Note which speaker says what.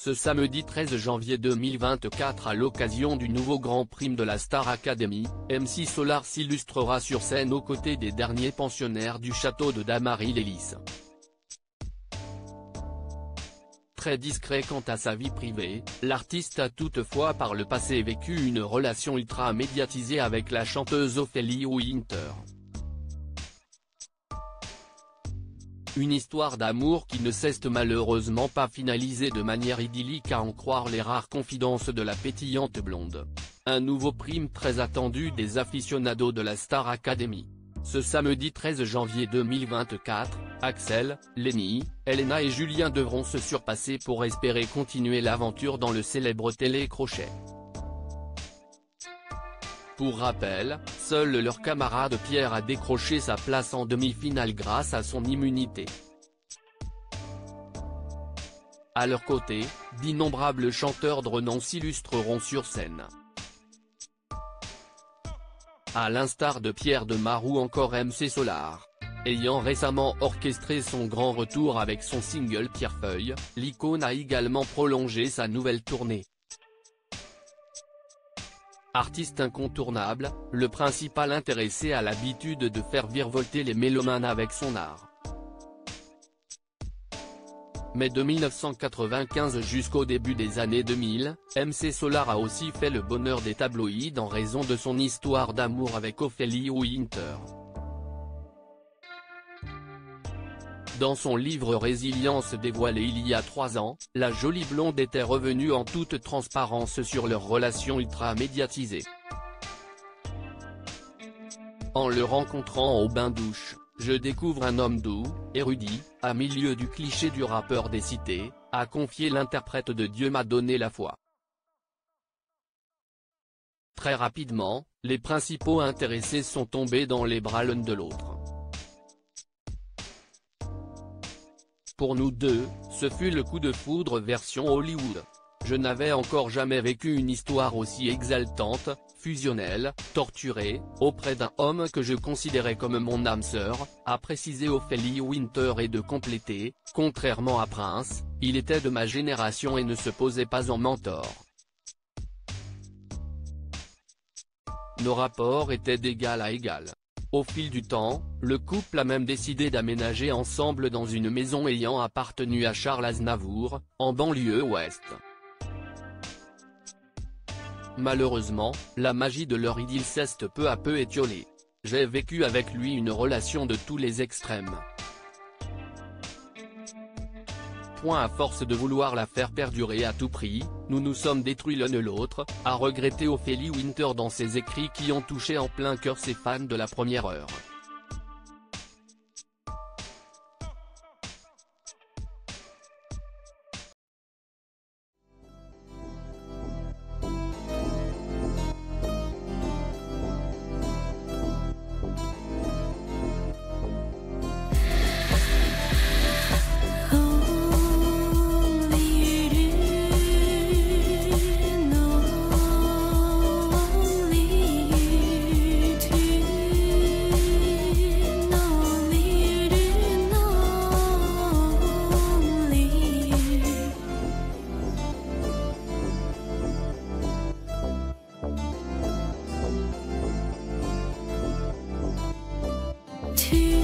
Speaker 1: Ce samedi 13 janvier 2024 à l'occasion du nouveau Grand Prix de la Star Academy, MC Solar s'illustrera sur scène aux côtés des derniers pensionnaires du château de Damary-les-Lys. Très discret quant à sa vie privée, l'artiste a toutefois par le passé vécu une relation ultra médiatisée avec la chanteuse Ophélie Winter. Une histoire d'amour qui ne s'est malheureusement pas finalisée de manière idyllique à en croire les rares confidences de la pétillante blonde. Un nouveau prime très attendu des aficionados de la Star Academy. Ce samedi 13 janvier 2024, Axel, Lenny, Elena et Julien devront se surpasser pour espérer continuer l'aventure dans le célèbre télécrochet. Pour rappel, seul leur camarade Pierre a décroché sa place en demi-finale grâce à son immunité. À leur côté, d'innombrables chanteurs de renom s'illustreront sur scène. À l'instar de Pierre Demar ou encore MC Solar. Ayant récemment orchestré son grand retour avec son single Pierrefeuille, l'icône a également prolongé sa nouvelle tournée. Artiste incontournable, le principal intéressé a l'habitude de faire virevolter les mélomanes avec son art. Mais de 1995 jusqu'au début des années 2000, MC Solar a aussi fait le bonheur des tabloïds en raison de son histoire d'amour avec Ophélie Winter. Dans son livre Résilience dévoilé il y a 3 ans, la jolie blonde était revenue en toute transparence sur leur relation ultra médiatisée. En le rencontrant au bain-douche, je découvre un homme doux, érudit, à milieu du cliché du rappeur des cités, a confié l'interprète de Dieu m'a donné la foi. Très rapidement, les principaux intéressés sont tombés dans les bras l'un de l'autre. Pour nous deux, ce fut le coup de foudre version Hollywood. Je n'avais encore jamais vécu une histoire aussi exaltante, fusionnelle, torturée, auprès d'un homme que je considérais comme mon âme sœur, a précisé Ophélie Winter et de compléter, contrairement à Prince, il était de ma génération et ne se posait pas en mentor. Nos rapports étaient d'égal à égal. Au fil du temps, le couple a même décidé d'aménager ensemble dans une maison ayant appartenu à Charles Aznavour, en banlieue ouest. Malheureusement, la magie de leur idylle s'est peu à peu étiolée. J'ai vécu avec lui une relation de tous les extrêmes. À force de vouloir la faire perdurer à tout prix, nous nous sommes détruits l'un l'autre, a regretté Ophélie Winter dans ses écrits qui ont touché en plein cœur ses fans de la première heure.
Speaker 2: To